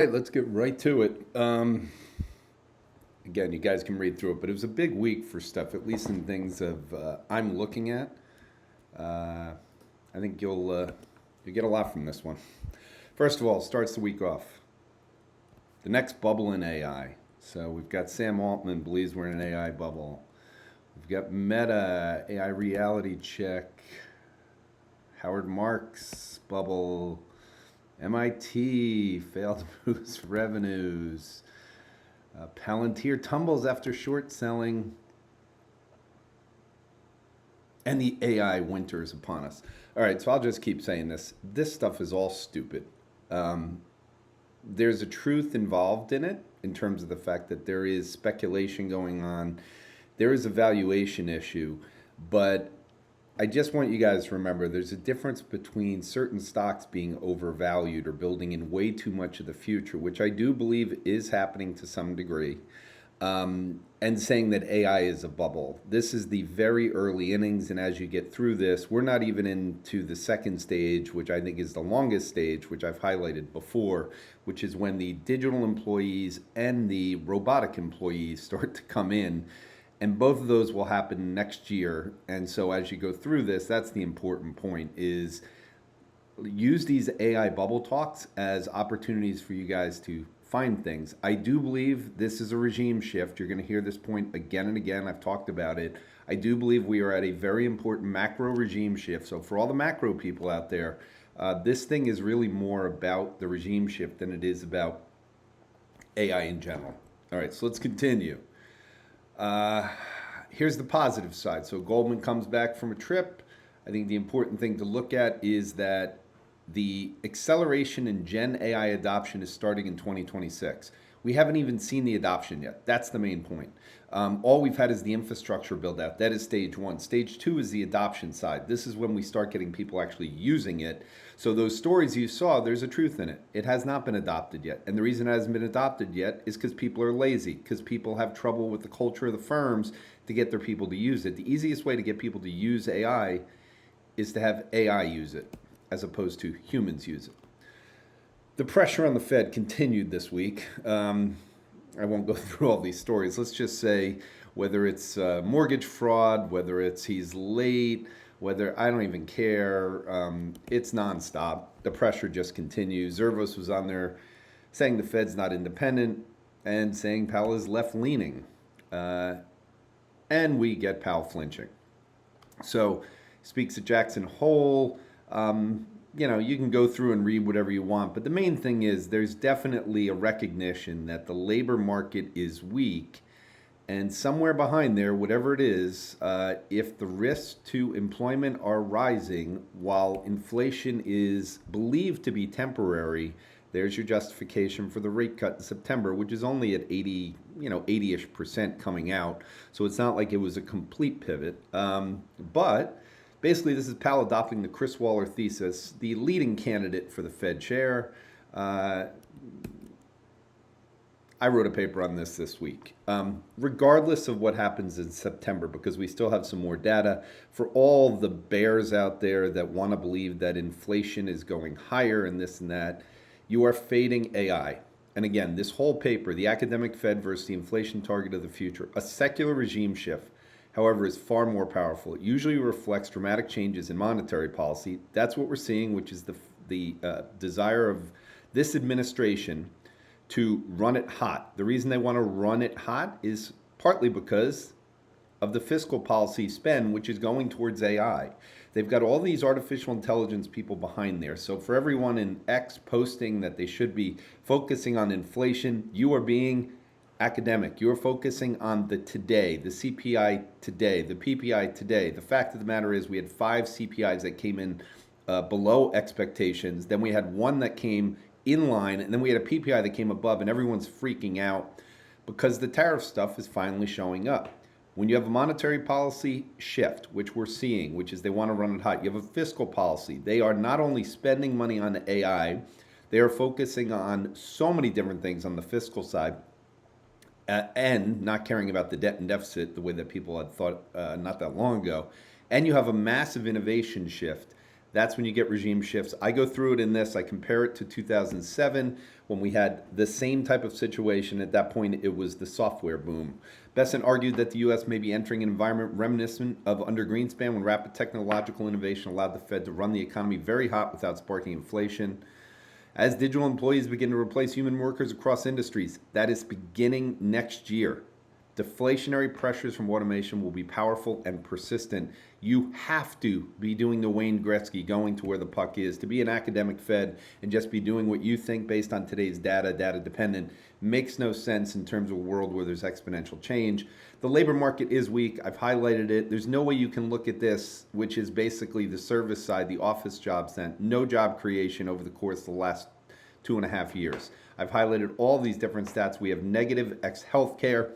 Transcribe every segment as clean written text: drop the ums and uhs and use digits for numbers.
Right, let's get right to it. Again, you guys can read through it, but it was a big week for stuff, at least in things of I'm looking at. Uh, I think you'll get a lot from this one. First of all, starts the week off. The next bubble in AI. So we've got Sam Altman believes we're in an AI bubble. We've got Meta AI reality check. Howard Marks bubble. MIT failed to boost revenues. Palantir tumbles after short selling. And the AI winter is upon us. All right, so I'll just keep saying this. This stuff is all stupid. Um, there's a truth involved in it in terms of the fact that there is speculation going on. There is a valuation issue, but I just want you guys to remember there's a difference between certain stocks being overvalued or building in way too much of the future, which I do believe is happening to some degree, and saying that AI is a bubble. This is the very early innings, and as you get through this, we're not even into the second stage, which I think is the longest stage, which I've highlighted before, which is when the digital employees and the robotic employees start to come in, and both of those will happen next year. And so as you go through this, that's the important point, is use these AI bubble talks as opportunities for you guys to find things. I do believe this is a regime shift. You're going to hear this point again and again. I've talked about it. I do believe we are at a very important macro regime shift. So for all the macro people out there, this thing is really more about the regime shift than it is about AI in general. All right, so let's continue. Uh, Here's the positive side. So Goldman comes back from a trip. I think the important thing to look at is that the acceleration in Gen AI adoption is starting in 2026. We haven't even seen the adoption yet. That's the main point. All we've had is the infrastructure build out. That is stage one. Stage two is the adoption side. This is when we start getting people actually using it. So those stories you saw, there's a truth in it. It has not been adopted yet. And the reason it hasn't been adopted yet is because people are lazy, because people have trouble with the culture of the firms to get their people to use it. The easiest way to get people to use AI is to have AI use it as opposed to humans use it. The pressure on the Fed continued this week. I won't go through all these stories. Let's just say whether it's mortgage fraud, whether it's he's late, whether I don't even care, it's nonstop. The pressure just continues. Zervos was on there saying the Fed's not independent and saying Powell is left leaning. And we get Powell flinching. So speaks at Jackson Hole. You can go through and read whatever you want, but the main thing is there's definitely a recognition that the labor market is weak, and somewhere behind there, whatever it is, if the risks to employment are rising while inflation is believed to be temporary, there's your justification for the rate cut in September, which is only at 80-ish% coming out. So it's not like it was a complete pivot. But basically, this is Powell adopting the Chris Waller thesis, the leading candidate for the Fed chair. I wrote a paper on this week. Regardless of what happens in September, because we still have some more data, for all the bears out there that want to believe that inflation is going higher and this and that, you are fading AI. And again, this whole paper, the academic Fed versus the inflation target of the future, a secular regime shift, however, is far more powerful. It usually reflects dramatic changes in monetary policy. That's what we're seeing, which is the desire of this administration to run it hot. The reason they want to run it hot is partly because of the fiscal policy spend, which is going towards AI. They've got all these artificial intelligence people behind there. So for everyone in X posting that they should be focusing on inflation, you are being academic. You're focusing on the today, the CPI today, the PPI today. The fact of the matter is we had 5 CPIs that came in below expectations. Then we had one that came in line, and then we had a PPI that came above, and everyone's freaking out because the tariff stuff is finally showing up. When you have a monetary policy shift, which we're seeing, which is they want to run it hot, you have a fiscal policy. They are not only spending money on AI, they are focusing on so many different things on the fiscal side, and not caring about the debt and deficit the way that people had thought not that long ago. And you have a massive innovation shift That's when you get regime shifts. I go through it in this. I compare it to 2007 when we had the same type of situation. At that point, it was the software boom. Besant argued that the U.S. may be entering an environment reminiscent of under Greenspan when rapid technological innovation allowed the Fed to run the economy very hot without sparking inflation. As digital employees begin to replace human workers across industries, that is beginning next year. Deflationary pressures from automation will be powerful and persistent. You have to be doing the Wayne Gretzky, going to where the puck is. To be an academic Fed and just be doing what you think based on today's data dependent, makes no sense in terms of a world where there's exponential change. The labor market is weak. I've highlighted it. There's no way you can look at this, which is basically the service side, the office jobs, then no job creation over the course of the last 2.5 years. I've highlighted all these different stats. We have negative ex healthcare.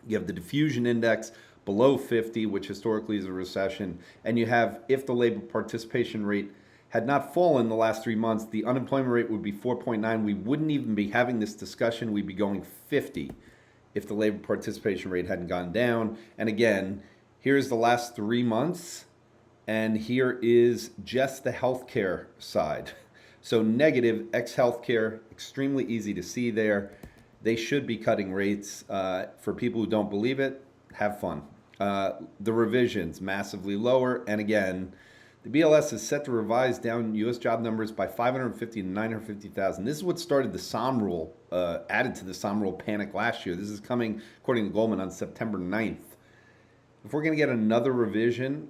You have the diffusion index below 50, which historically is a recession. And you have, if the labor participation rate had not fallen the last 3 months, the unemployment rate would be 4.9. We wouldn't even be having this discussion. We'd be going 50 if the labor participation rate hadn't gone down. And again, here's the last 3 months, and here is just the healthcare side. So negative ex healthcare, extremely easy to see there. They should be cutting rates. For people who don't believe it, have fun. The revisions, massively lower. And again, the BLS is set to revise down U.S. job numbers by 550 to 950,000. This is what started the SOM rule, added to the SOM rule panic last year. This is coming, according to Goldman, on September 9th. If we're going to get another revision,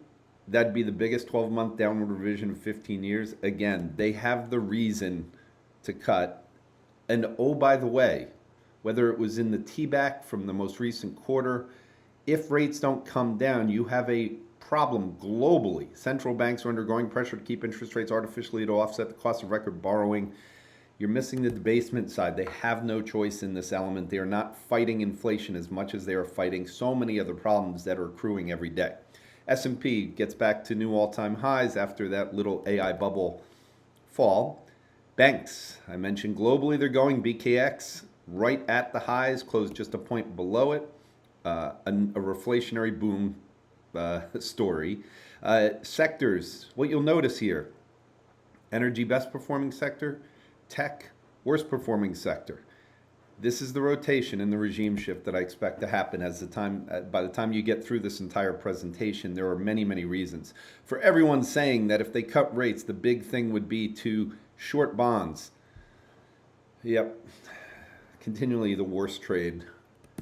that'd be the biggest 12-month downward revision in 15 years. Again, they have the reason to cut. And oh, by the way, whether it was in the TBAC from the most recent quarter, if rates don't come down, you have a problem globally. Central banks are undergoing pressure to keep interest rates artificially to offset the cost of record borrowing. You're missing the debasement side. They have no choice in this element. They are not fighting inflation as much as they are fighting so many other problems that are accruing every day. S&P gets back to new all-time highs after that little AI bubble fall. Banks, I mentioned globally they're going. BKX, right at the highs, closed just a point below it. A reflationary boom story. Sectors, what you'll notice here, energy best performing sector, tech worst performing sector. This is the rotation and the regime shift that I expect to happen by the time you get through this entire presentation. There are many, many reasons. For everyone saying that if they cut rates, the big thing would be to short bonds. Yep. Continually the worst trade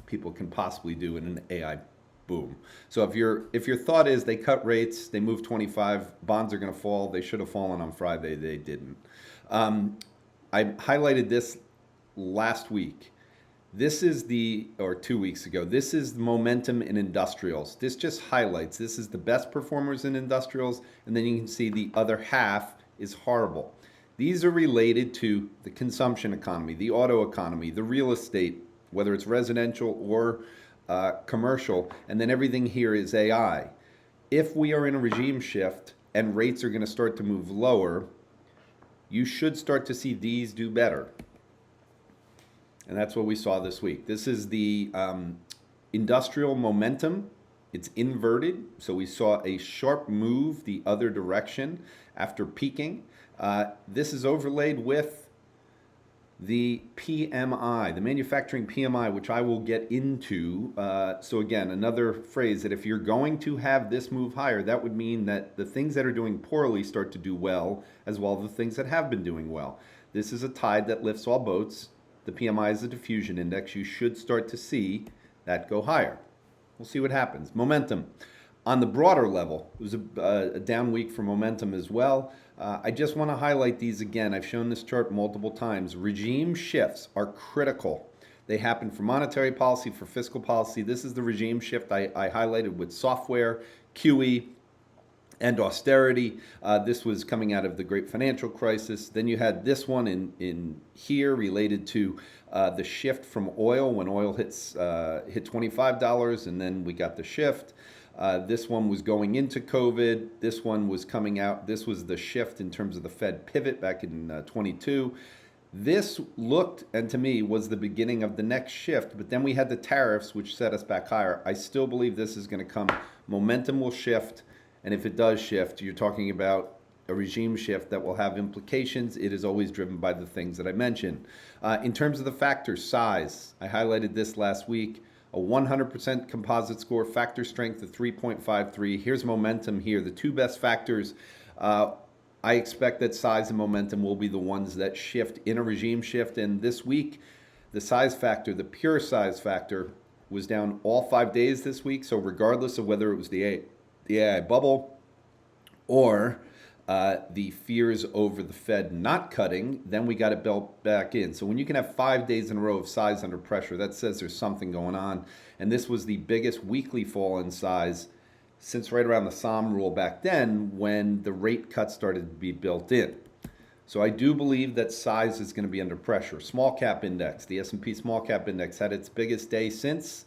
people can possibly do in an AI boom. So if your thought is they cut rates, they move 25, bonds are going to fall, they should have fallen on Friday, they didn't. I highlighted this last week. This is or 2 weeks ago, this is the momentum in industrials. This just highlights, this is the best performers in industrials, and then you can see the other half is horrible. These are related to the consumption economy, the auto economy, the real estate, whether it's residential or commercial, and then everything here is AI. If we are in a regime shift and rates are going to start to move lower, you should start to see these do better. And that's what we saw this week. This is the industrial momentum. It's inverted, so we saw a sharp move the other direction after peaking. This is overlaid with the PMI, the manufacturing PMI, which I will get into. So again, another phrase that if you're going to have this move higher, that would mean that the things that are doing poorly start to do well, as well as the things that have been doing well. This is a tide that lifts all boats. The PMI is a diffusion index. You should start to see that go higher. We'll see what happens. Momentum. On the broader level, it was a down week for momentum as well. I just want to highlight these again. I've shown this chart multiple times. Regime shifts are critical. They happen for monetary policy, for fiscal policy. This is the regime shift I highlighted with software, QE, and austerity. This was coming out of the great financial crisis. Then you had this one in here related to the shift from oil when oil hit $25, and then we got the shift. This one was going into COVID. This one was coming out. This was the shift in terms of the Fed pivot back in 22. This looked, and to me, was the beginning of the next shift. But then we had the tariffs, which set us back higher. I still believe this is going to come. Momentum will shift. And if it does shift, you're talking about a regime shift that will have implications, it is always driven by the things that I mentioned. In terms of the factors, size, I highlighted this last week, a 100% composite score, factor strength of 3.53. Here's momentum here. The two best factors, I expect that size and momentum will be the ones that shift in a regime shift. And this week, the size factor, the pure size factor, was down all 5 days this week. So regardless of whether it was the AI bubble or the fears over the Fed not cutting, then we got it built back in. So when you can have 5 days in a row of size under pressure, that says there's something going on. And this was the biggest weekly fall in size since right around the SOM rule back then, when the rate cuts started to be built in. So I do believe that size is going to be under pressure. Small cap index, the S&P small cap index had its biggest day since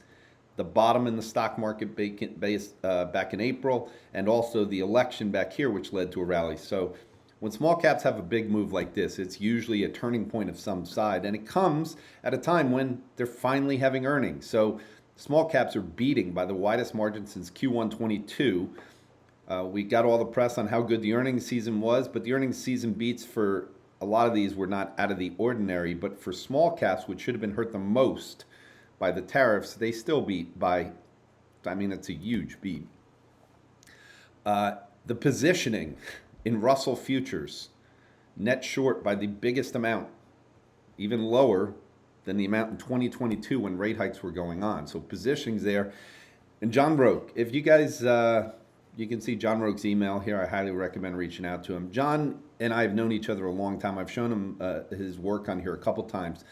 the bottom in the stock market back in April, and also the election back here, which led to a rally. So when small caps have a big move like this, it's usually a turning point of some side, and it comes at a time when they're finally having earnings. So small caps are beating by the widest margin since Q1 22. We got all the press on how good the earnings season was, but the earnings season beats for a lot of these were not out of the ordinary. But for small caps, which should have been hurt the most by the tariffs, they still beat by, I mean, it's a huge beat. The positioning in Russell futures, net short by the biggest amount, even lower than the amount in 2022 when rate hikes were going on. So positioning's there. And John Roque, if you guys, you can see John Roque's email here. I highly recommend reaching out to him. John and I have known each other a long time. I've shown him his work on here a couple times.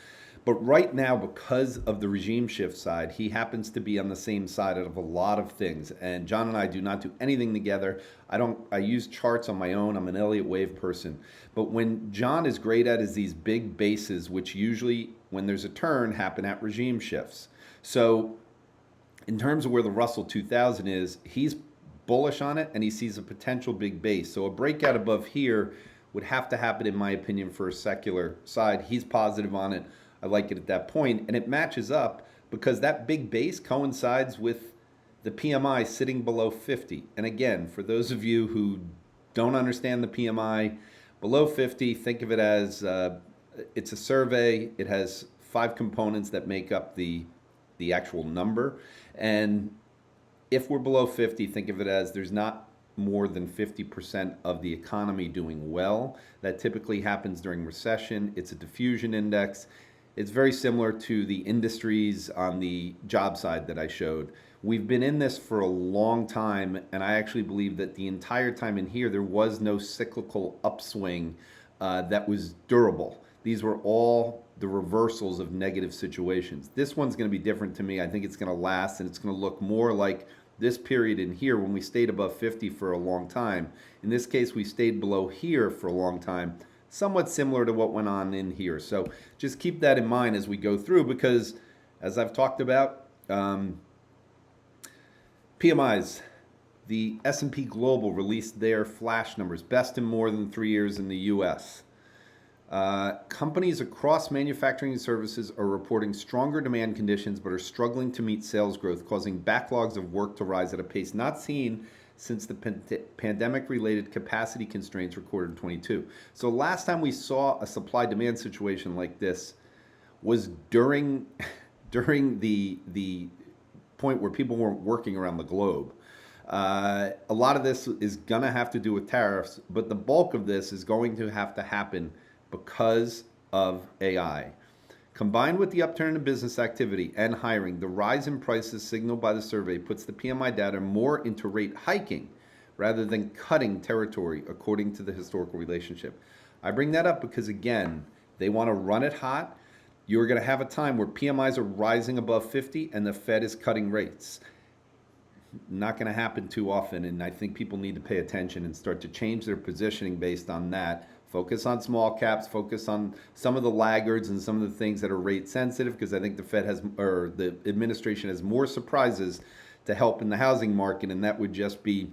But right now, because of the regime shift side, he happens to be on the same side of a lot of things. And John and I do not do anything together. I use charts on my own. I'm an Elliott wave person. But when John is great at is these big bases, which usually, when there's a turn, happen at regime shifts. So in terms of where the Russell 2000 is, he's bullish on it, and he sees a potential big base. So a breakout above here would have to happen, in my opinion, for a secular side. He's positive on it. I like it at that point, and it matches up because that big base coincides with the PMI sitting below 50. And again, for those of you who don't understand the PMI, below 50, think of it as it's a survey. It has 5 components that make up the actual number. And if we're below 50, think of it as there's not more than 50% of the economy doing well. That typically happens during recession. It's a diffusion index. It's very similar to the industries on the job side that I showed. We've been in this for a long time, and I actually believe that the entire time in here, there was no cyclical upswing that was durable. These were all the reversals of negative situations. This one's going to be different to me. I think it's going to last, and it's going to look more like this period in here when we stayed above 50 for a long time. In this case, we stayed below here for a long time, somewhat similar to what went on in here. So just keep that in mind as we go through, because as I've talked about, PMIs, the S&P Global released their flash numbers, best in more than 3 years in the US. Companies across manufacturing and services are reporting stronger demand conditions but are struggling to meet sales growth, causing backlogs of work to rise at a pace not seen since the pandemic-related capacity constraints recorded in 22. So last time we saw a supply-demand situation like this was during the point where people weren't working around the globe. A lot of this is going to have to do with tariffs, but the bulk of this is going to have to happen because of AI. Combined with the upturn in business activity and hiring, the rise in prices signaled by the survey puts the PMI data more into rate hiking rather than cutting territory, according to the historical relationship. I bring that up because, again, they want to run it hot. You're going to have a time where PMIs are rising above 50 and the Fed is cutting rates. Not going to happen too often, and I think people need to pay attention and start to change their positioning based on that. Focus on small caps, focus on some of the laggards and some of the things that are rate sensitive, because I think the Fed has, or the administration has more surprises to help in the housing market, and that would just be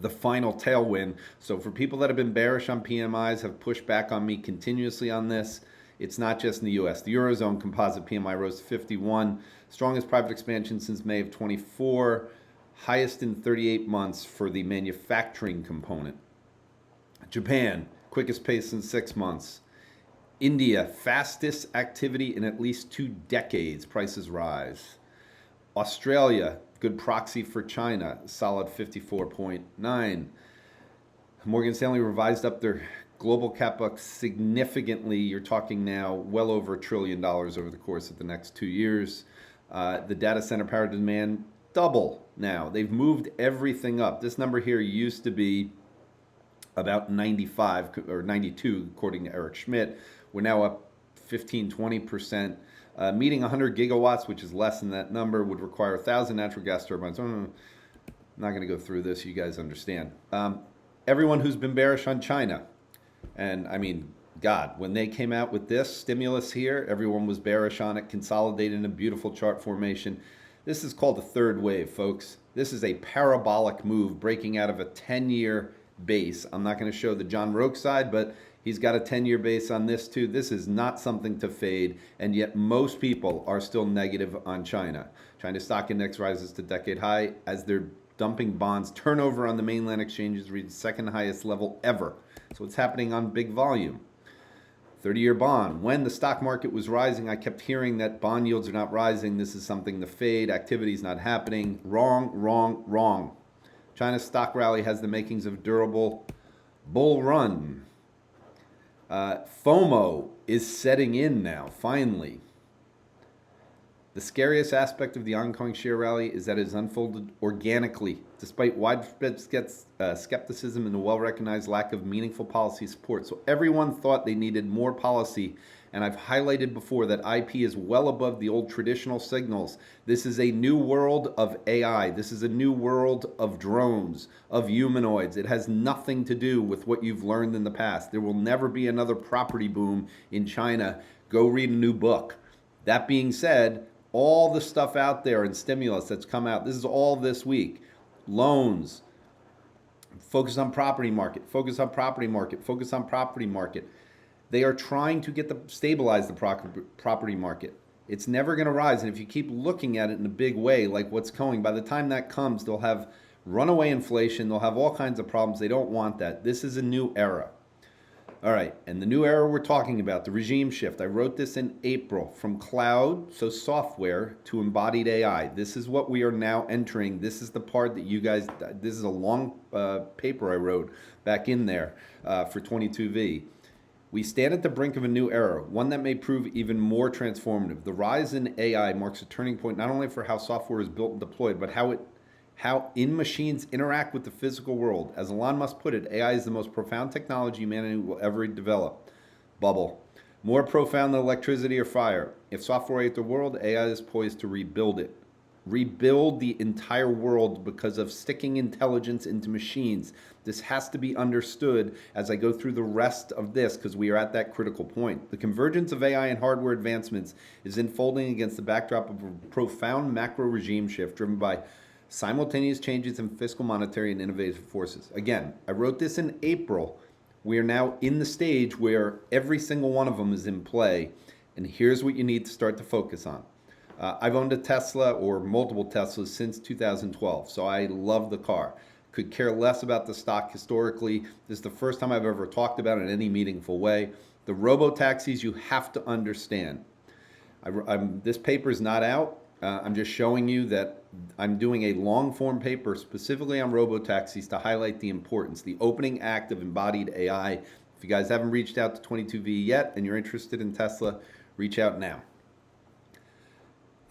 the final tailwind. So for people that have been bearish on PMIs, have pushed back on me continuously on this, it's not just in the US. The Eurozone composite PMI rose to 51, strongest private expansion since May of 24, highest in 38 months for the manufacturing component. Japan, quickest pace in 6 months. India, fastest activity in at least 2 decades. Prices rise. Australia, good proxy for China, solid 54.9. Morgan Stanley revised up their global capex significantly. You're talking now well over $1 trillion over the course of the next 2 years. The data center power demand double now. They've moved everything up. This number here used to be about 95 or 92, according to Eric Schmidt. We're now up 15-20%. Meeting 100 gigawatts, which is less than that number, would require 1,000 natural gas turbines. I'm not going to go through this. You guys understand. Everyone who's been bearish on China, and I mean, God, when they came out with this stimulus here, everyone was bearish on it, consolidated in a beautiful chart formation. This is called a third wave, folks. This is a parabolic move breaking out of a 10-year base. I'm not going to show the John Roque side, but he's got a 10-year base on this too. This is not something to fade, and yet most people are still negative on China. China's stock index rises to decade high as they're dumping bonds. Turnover on the mainland exchanges reached second highest level ever. So it's happening on big volume. 30-year bond. When the stock market was rising, I kept hearing that bond yields are not rising. This is something to fade. Activity is not happening. Wrong, wrong, wrong. China's stock rally has the makings of durable bull run. FOMO is setting in now, finally. The scariest aspect of the ongoing share rally is that it has unfolded organically, despite widespread skepticism and the well-recognized lack of meaningful policy support. So everyone thought they needed more policy, and I've highlighted before that IP is well above the old traditional signals. This is a new world of AI. This is a new world of drones, of humanoids. It has nothing to do with what you've learned in the past. There will never be another property boom in China. Go read a new book. That being said, all the stuff out there and stimulus that's come out, this is all this week. Loans, focus on property market, focus on property market, focus on property market. They are trying to stabilize the property market. It's never going to rise. And if you keep looking at it in a big way, like what's coming, by the time that comes, they'll have runaway inflation. They'll have all kinds of problems. They don't want that. This is a new era. All right, and the new era we're talking about, the regime shift. I wrote this in April, from cloud, so software, to embodied AI. This is what we are now entering. This is the part that you guys, this is a long paper I wrote back in there for 22V. We stand at the brink of a new era, one that may prove even more transformative. The rise in AI marks a turning point not only for how software is built and deployed, but how in-machines interact with the physical world. As Elon Musk put it, AI is the most profound technology humanity will ever develop. Bubble. More profound than electricity or fire. If software ate the world, AI is poised to rebuild it. Rebuild the entire world because of sticking intelligence into machines. This has to be understood as I go through the rest of this, because we are at that critical point. The convergence of AI and hardware advancements is unfolding against the backdrop of a profound macro regime shift driven by simultaneous changes in fiscal, monetary, and innovative forces. Again, I wrote this in April. We are now in the stage where every single one of them is in play, and here's what you need to start to focus on. I've owned a Tesla or multiple Teslas since 2012, so I love the car. Could care less about the stock historically. This is the first time I've ever talked about it in any meaningful way. The robo-taxis, you have to understand. This paper is not out. I'm just showing you that I'm doing a long-form paper specifically on robo-taxis to highlight the importance, the opening act of embodied AI. If you guys haven't reached out to 22V yet and you're interested in Tesla, reach out now.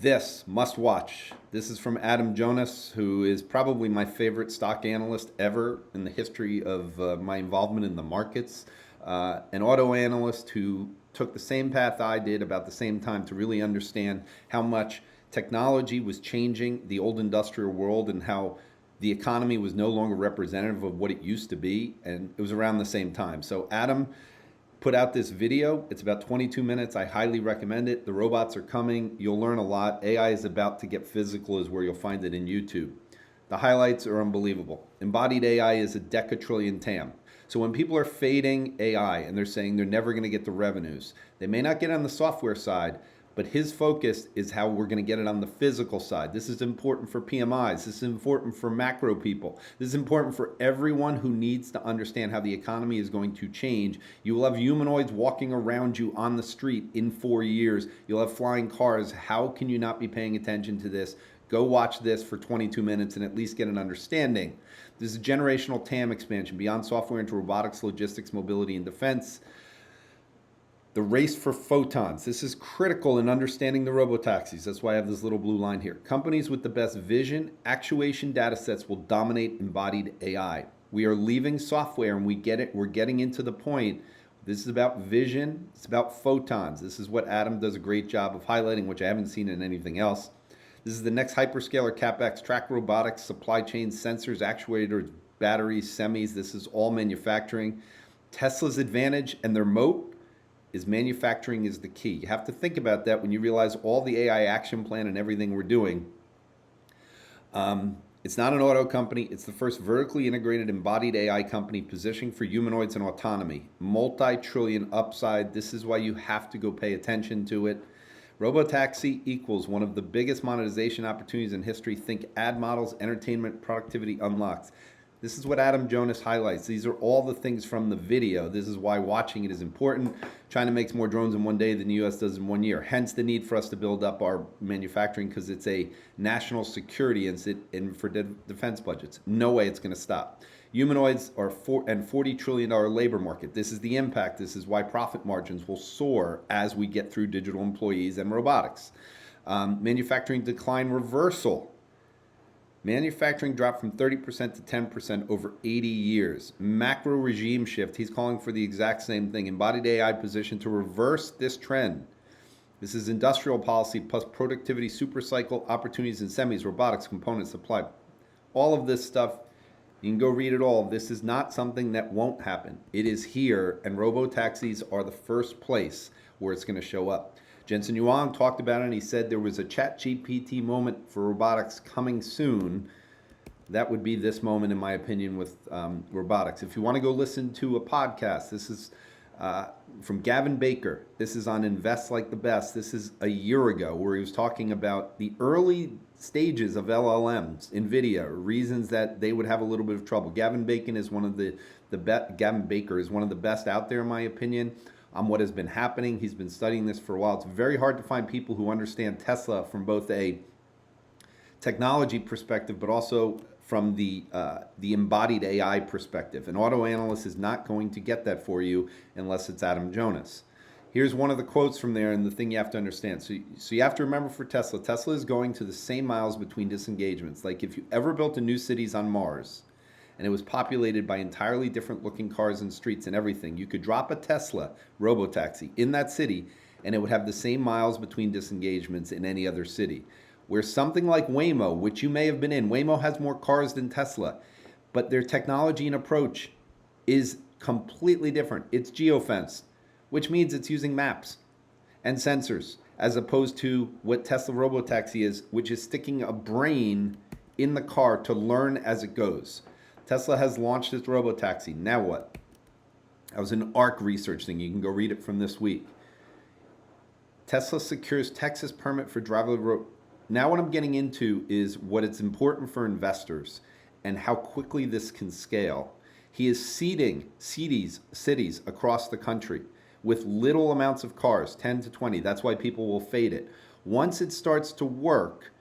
This, must watch. This is from Adam Jonas, who is probably my favorite stock analyst ever in the history of my involvement in the markets. An auto analyst who took the same path I did about the same time to really understand how much technology was changing the old industrial world and how the economy was no longer representative of what it used to be, and it was around the same time. So Adam put out this video. It's about 22 minutes. I highly recommend it. The robots are coming. You'll learn a lot. AI is about to get physical is where you'll find it in YouTube. The highlights are unbelievable. Embodied AI is a decatrillion TAM. So when people are fading AI and they're saying they're never going to get the revenues, they may not get on the software side, But his focus is how we're going to get it on the physical side. This is important for PMIs. This is important for macro people. This is important for everyone who needs to understand how the economy is going to change. You will have humanoids walking around you on the street in 4 years. You'll have flying cars. How can you not be paying attention to this? Go watch this for 22 minutes and at least get an understanding. This is generational TAM expansion beyond software into robotics, logistics, mobility, and defense. The race for photons. This is critical in understanding the robo-taxis. That's why I have this little blue line here. Companies with the best vision, actuation data sets will dominate embodied AI. We are leaving software and we get it. We're getting into the point. This is about vision. It's about photons. This is what Adam does a great job of highlighting, which I haven't seen in anything else. This is the next hyperscaler CapEx, track robotics, supply chain, sensors, actuators, batteries, semis. This is all manufacturing. Tesla's advantage and their moat is manufacturing is the key. You have to think about that when you realize all the AI action plan and everything we're doing. It's not an auto company. It's the first vertically integrated embodied AI company positioning for humanoids and autonomy. Multi-trillion upside. This is why you have to go pay attention to it. Robo-taxi equals one of the biggest monetization opportunities in history. Think ad models, entertainment, productivity unlocks. This is what Adam Jonas highlights. These are all the things from the video. This is why watching it is important. China makes more drones in one day than the US does in 1 year. Hence the need for us to build up our manufacturing because it's a national security and for defense budgets. No way it's going to stop. Humanoids are $40 trillion labor market. This is the impact. This is why profit margins will soar as we get through digital employees and robotics. Manufacturing decline reversal. Manufacturing dropped from 30% to 10% over 80 years. Macro regime shift. He's calling for the exact same thing. Embodied AI position to reverse this trend. This is industrial policy plus productivity supercycle, opportunities in semis, robotics, component supply. All of this stuff, you can go read it all. This is not something that won't happen. It is here, and robo-taxis are the first place where it's going to show up. Jensen Huang talked about it, and he said there was a ChatGPT moment for robotics coming soon. That would be this moment, in my opinion, with robotics. If you want to go listen to a podcast, this is from Gavin Baker. This is on Invest Like the Best. This is a year ago where he was talking about the early stages of LLMs, NVIDIA, reasons that they would have a little bit of trouble. Gavin Baker is one of the best out there, in my opinion, on what has been happening. He's been studying this for a while. It's very hard to find people who understand Tesla from both a technology perspective, but also from the embodied AI perspective. An auto analyst is not going to get that for you unless it's Adam Jonas. Here's one of the quotes from there and the thing you have to understand. So you have to remember for Tesla, Tesla is going to the same miles between disengagements. Like if you ever built a new cities on Mars, and it was populated by entirely different looking cars and streets and everything, you could drop a Tesla robo-taxi in that city and it would have the same miles between disengagements in any other city. Where something like Waymo, which you may have been in, Waymo has more cars than Tesla, but their technology and approach is completely different. It's geofenced, which means it's using maps and sensors, as opposed to what Tesla robo-taxi is, which is sticking a brain in the car to learn as it goes. Tesla has launched its robo-taxi. Now what? That was an ARC research thing. You can go read it from this week. Tesla secures Texas permit for driverless road. Now what I'm getting into is what it's important for investors and how quickly this can scale. He is seeding cities across the country with little amounts of cars, 10 to 20. That's why people will fade it. Once it starts to work,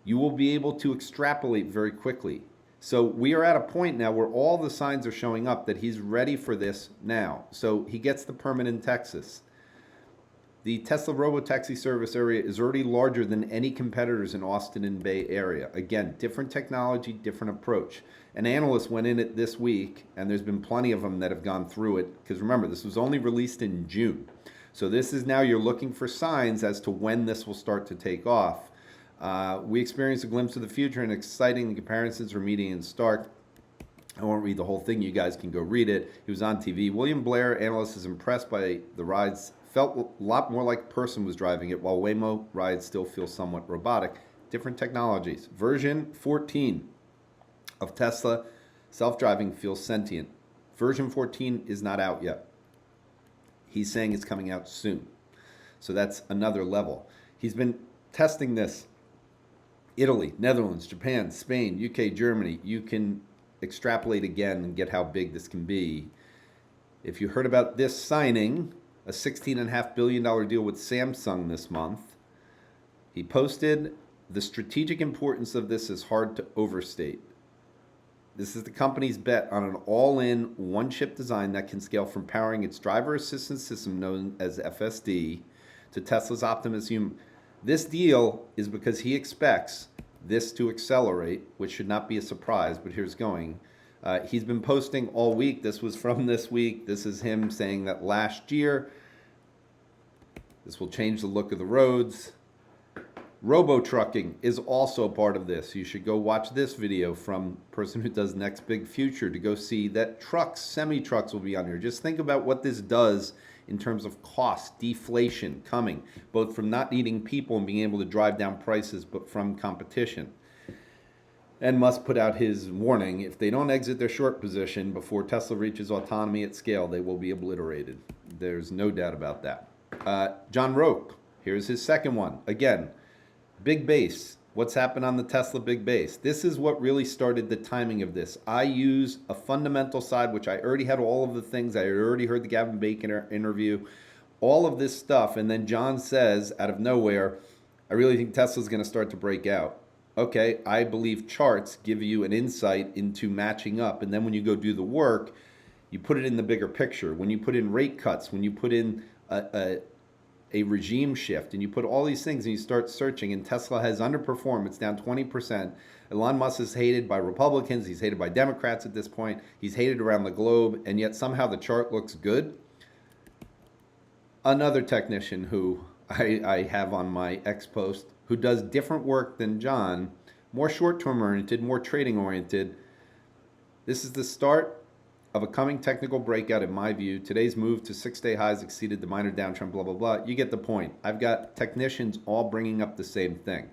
you will be able to extrapolate very quickly. So we are at a point now where all the signs are showing up that he's ready for this now. So he gets the permit in Texas. The Tesla Robo-Taxi service area is already larger than any competitors in Austin and Bay Area. Again, different technology, different approach. An analyst went in it this week, and there's been plenty of them that have gone through it. Because remember, this was only released in June. So this is now you're looking for signs as to when this will start to take off. We experienced a glimpse of the future and exciting comparisons are meeting and stark. I won't read the whole thing. You guys can go read it. He was on TV. William Blair, analyst, is impressed by the rides. Felt a lot more like a person was driving it, while Waymo rides still feel somewhat robotic. Different technologies. Version 14 of Tesla self-driving feels sentient. Version 14 is not out yet. He's saying it's coming out soon. So that's another level. He's been testing this. Italy, Netherlands, Japan, Spain, UK, Germany. You can extrapolate again and get how big this can be. If you heard about this signing, a $16.5 billion deal with Samsung this month, he posted, the strategic importance of this is hard to overstate. This is the company's bet on an all-in one-chip design that can scale from powering its driver assistance system known as FSD to Tesla's Optimus Human. This deal is because he expects this to accelerate, which should not be a surprise, but here's going. He's been posting all week. This was from this week. This is him saying that last year, this will change the look of the roads. Robo-trucking is also a part of this. You should go watch this video from the person who does Next Big Future to go see that trucks, semi-trucks will be on here. Just think about what this does in terms of cost, deflation coming, both from not needing people and being able to drive down prices, but from competition. And Musk put out his warning, if they don't exit their short position before Tesla reaches autonomy at scale, they will be obliterated. There's no doubt about that. John Roque, here's his second one. Again, big base. What's happened on the Tesla big base? This is what really started the timing of this. I use a fundamental side, which I already had all of the things. I already heard the Gavin Bacon interview, all of this stuff. And then John says, out of nowhere, I really think Tesla's going to start to break out. Okay, I believe charts give you an insight into matching up. And then when you go do the work, you put it in the bigger picture. When you put in rate cuts, when you put in a regime shift, and you put all these things and you start searching, and Tesla has underperformed. It's down 20%. Elon Musk is hated by Republicans. He's hated by Democrats at this point. He's hated around the globe, and yet somehow the chart looks good. Another technician who I have on my X post who does different work than John, more short-term oriented, more trading oriented. This is the start of a coming technical breakout, in my view. Today's move to 6-day highs exceeded the minor downtrend, blah, blah, blah. You get the point. I've got technicians all bringing up the same thing.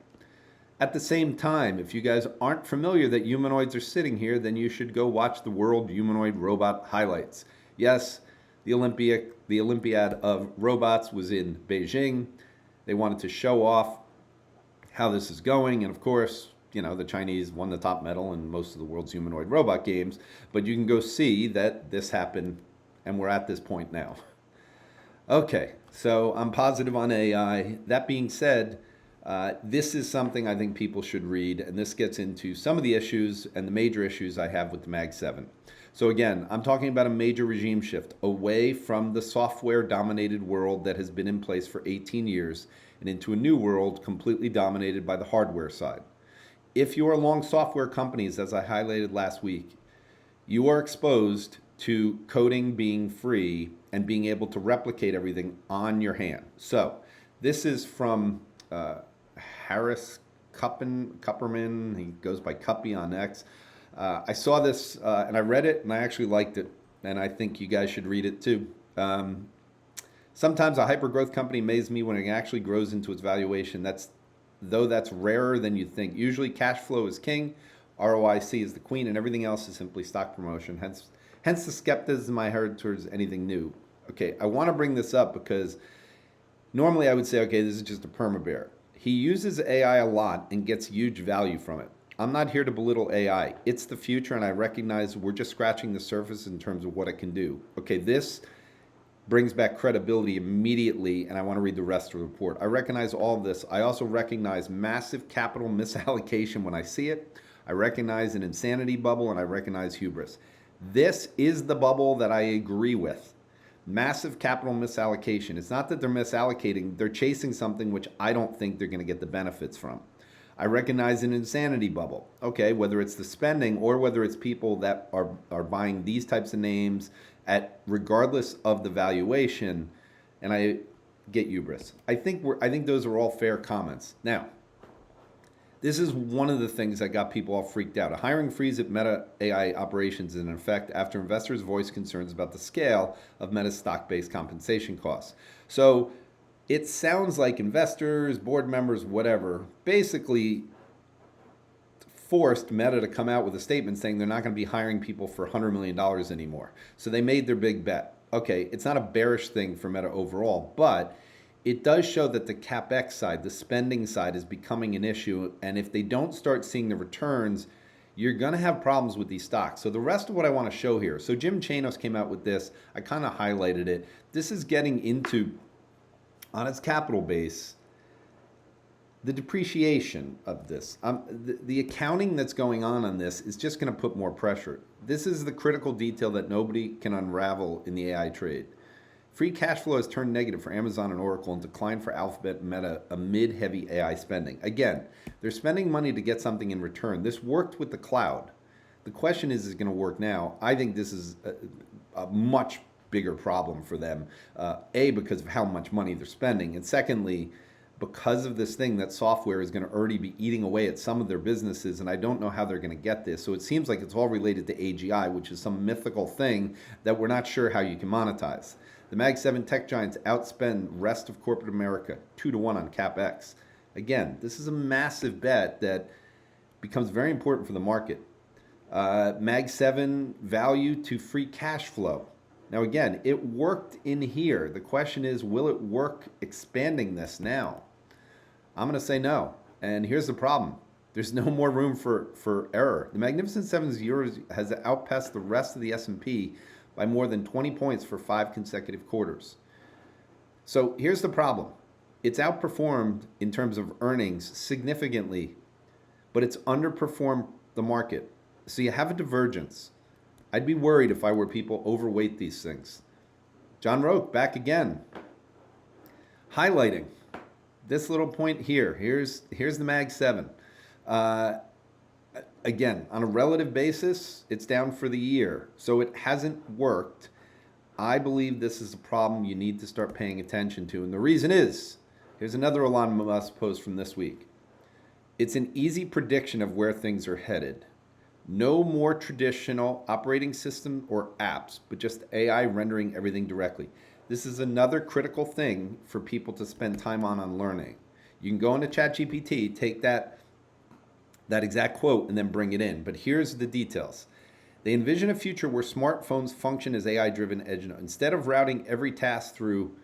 At the same time, if you guys aren't familiar that humanoids are sitting here, then you should go watch the World Humanoid Robot Highlights. Yes, the Olympiad of Robots was in Beijing. They wanted to show off how this is going, and of course, you know, the Chinese won the top medal in most of the world's humanoid robot games, but you can go see that this happened, and we're at this point now. Okay, so I'm positive on AI. That being said, this is something I think people should read, and this gets into some of the issues and the major issues I have with the Mag 7. So again, I'm talking about a major regime shift away from the software-dominated world that has been in place for 18 years and into a new world completely dominated by the hardware side. If you are long software companies, as I highlighted last week, you are exposed to coding being free and being able to replicate everything on your hand. So this is from Harris Kupperman. He goes by Cuppy on X. I saw this and I read it and I actually liked it. And I think you guys should read it too. Sometimes a hyper-growth company amazes me when it actually grows into its valuation. Though that's rarer than you think. Usually cash flow is king, ROIC is the queen, and everything else is simply stock promotion. Hence the skepticism I heard towards anything new. Okay, I want to bring this up because normally I would say, okay, this is just a perma-bear. He uses AI a lot and gets huge value from it. I'm not here to belittle AI. It's the future, and I recognize we're just scratching the surface in terms of what it can do. Okay, this brings back credibility immediately, and I want to read the rest of the report. I recognize all of this. I also recognize massive capital misallocation when I see it. I recognize an insanity bubble, and I recognize hubris. This is the bubble that I agree with. Massive capital misallocation. It's not that they're misallocating. They're chasing something which I don't think they're going to get the benefits from. I recognize an insanity bubble. Okay, whether it's the spending or whether it's people that are buying these types of names at regardless of the valuation, and I get hubris. I think those are all fair comments. Now, this is one of the things that got people all freaked out. A hiring freeze at Meta AI operations is in effect after investors voiced concerns about the scale of Meta's stock-based compensation costs. So it sounds like investors, board members, whatever, basically forced Meta to come out with a statement saying they're not going to be hiring people for $100 million anymore. So they made their big bet. Okay, it's not a bearish thing for Meta overall, but it does show that the CapEx side, the spending side, is becoming an issue. And if they don't start seeing the returns, you're going to have problems with these stocks. So the rest of what I want to show here. So Jim Chanos came out with this. I kind of highlighted it. This is getting into, on its capital base, the depreciation of this. The accounting that's going on this is just going to put more pressure. This is the critical detail that nobody can unravel in the AI trade. Free cash flow has turned negative for Amazon and Oracle and declined for Alphabet and Meta amid heavy AI spending. Again, they're spending money to get something in return. This worked with the cloud. The question is it going to work now? I think this is a much bigger problem for them. A, because of how much money they're spending. And secondly, because of this thing that software is going to already be eating away at some of their businesses, and I don't know how they're going to get this. So it seems like it's all related to AGI, which is some mythical thing that we're not sure how you can monetize. The Mag 7 tech giants outspend rest of corporate America 2-1 on CapEx. Again, this is a massive bet that becomes very important for the market. Mag 7 value to free cash flow. Now again, it worked in here. The question is, will it work expanding this now? I'm going to say no. And here's the problem. There's no more room for error. The Magnificent Seven's has outpaced the rest of the S&P by more than 20 points for 5 consecutive quarters. So here's the problem. It's outperformed in terms of earnings significantly, but it's underperformed the market. So you have a divergence. I'd be worried if I were people overweight these things. John Roque, back again, highlighting this little point here. Here's the Mag 7. Again, on a relative basis, it's down for the year. So it hasn't worked. I believe this is a problem you need to start paying attention to. And the reason is, here's another Elon Musk post from this week. It's an easy prediction of where things are headed. No more traditional operating system or apps, but just AI rendering everything directly. This is another critical thing for people to spend time on learning. You can go into ChatGPT, take that exact quote and then bring it in. But here's the details. They envision a future where smartphones function as AI-driven edge nodes. Instead of routing every task through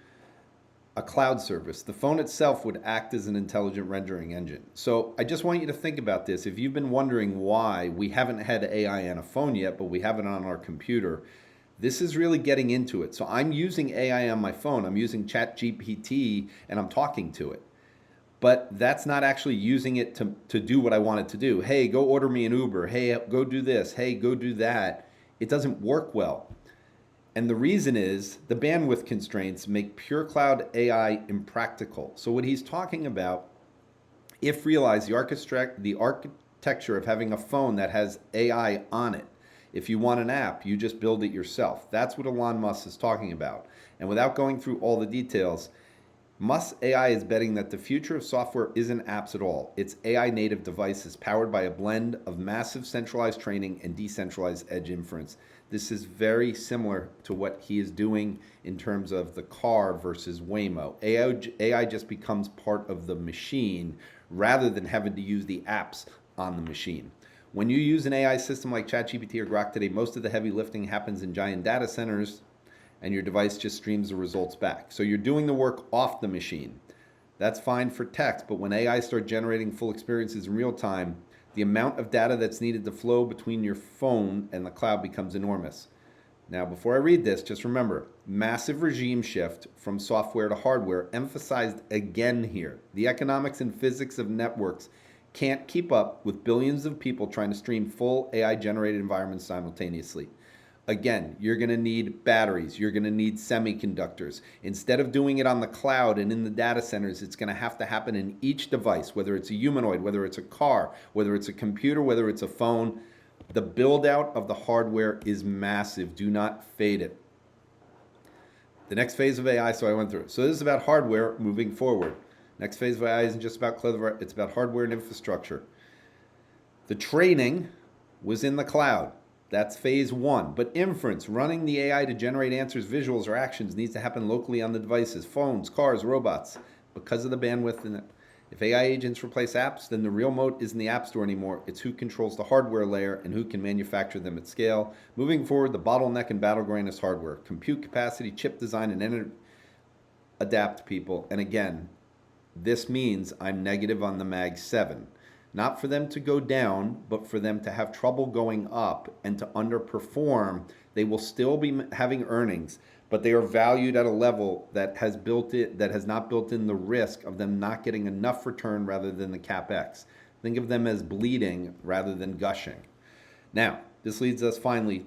a cloud service, the phone itself would act as an intelligent rendering engine. So I just want you to think about this. If you've been wondering why we haven't had AI on a phone yet, but we have it on our computer, this is really getting into it. So I'm using AI on my phone. I'm using ChatGPT and I'm talking to it. But that's not actually using it to do what I want it to do. Hey, go order me an Uber. Hey, go do this. Hey, go do that. It doesn't work well. And the reason is the bandwidth constraints make pure cloud AI impractical. So what he's talking about, if realized, the architecture of having a phone that has AI on it. If you want an app, you just build it yourself. That's what Elon Musk is talking about. And without going through all the details, Musk AI is betting that the future of software isn't apps at all. It's AI native devices powered by a blend of massive centralized training and decentralized edge inference. This is very similar to what he is doing in terms of the car versus Waymo. AI just becomes part of the machine rather than having to use the apps on the machine. When you use an AI system like ChatGPT or Grok today, most of the heavy lifting happens in giant data centers and your device just streams the results back. So you're doing the work off the machine. That's fine for text, but when AI start generating full experiences in real time, the amount of data that's needed to flow between your phone and the cloud becomes enormous. Now, before I read this, just remember, massive regime shift from software to hardware emphasized again here. The economics and physics of networks can't keep up with billions of people trying to stream full AI-generated environments simultaneously. Again, you're going to need batteries. You're going to need semiconductors. Instead of doing it on the cloud and in the data centers, it's going to have to happen in each device, whether it's a humanoid, whether it's a car, whether it's a computer, whether it's a phone. The build out of the hardware is massive. Do not fade it. The next phase of AI, so I went through it. So this is about hardware moving forward. Next phase of AI isn't just about clever, it's about hardware and infrastructure. The training was in the cloud. That's phase one. But inference, running the AI to generate answers, visuals, or actions needs to happen locally on the devices, phones, cars, robots, because of the bandwidth in it. If AI agents replace apps, then the real moat isn't the App Store anymore. It's who controls the hardware layer and who can manufacture them at scale. Moving forward, the bottleneck and battleground is hardware. Compute capacity, chip design, and adapt, people. And again, this means I'm negative on the Mag 7. Not for them to go down, but for them to have trouble going up and to underperform. They will still be having earnings, but they are valued at a level that has not built in the risk of them not getting enough return rather than the capex. Think of them as bleeding rather than gushing. Now, this leads us finally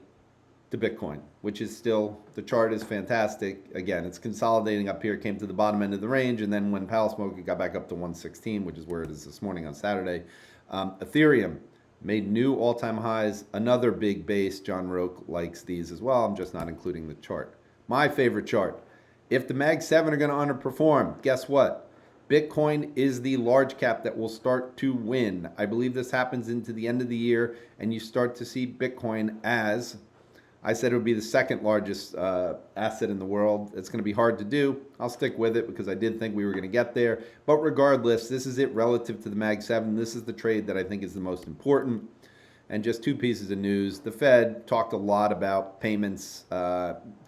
to Bitcoin, which is still, the chart is fantastic. Again, it's consolidating up here. It came to the bottom end of the range, and then when Powell spoke, it got back up to 116, which is where it is this morning on Saturday. Ethereum made new all-time highs. Another big base. John Roque likes these as well. I'm just not including the chart. My favorite chart. If the Mag 7 are going to underperform, guess what? Bitcoin is the large cap that will start to win. I believe this happens into the end of the year, and you start to see Bitcoin as, I said, it would be the second largest asset in the world. It's going to be hard to do. I'll stick with it because I did think we were going to get there. But regardless, this is it relative to the Mag 7. This is the trade that I think is the most important. And just two pieces of news. The Fed talked a lot about payments,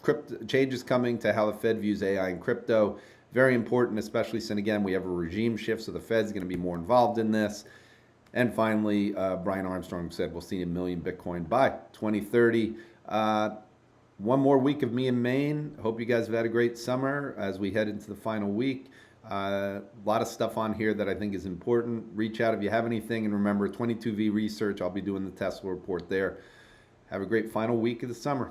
crypto, changes coming to how the Fed views AI and crypto. Very important, especially since, again, we have a regime shift, so the Fed's going to be more involved in this. And finally, Brian Armstrong said we'll see 1 million Bitcoin by 2030. One more week of me in Maine. Hope you guys have had a great summer as we head into the final week. A lot of stuff on here that I think is important. Reach out if you have anything. And remember, 22V research, I'll be doing the Tesla report there. Have a great final week of the summer.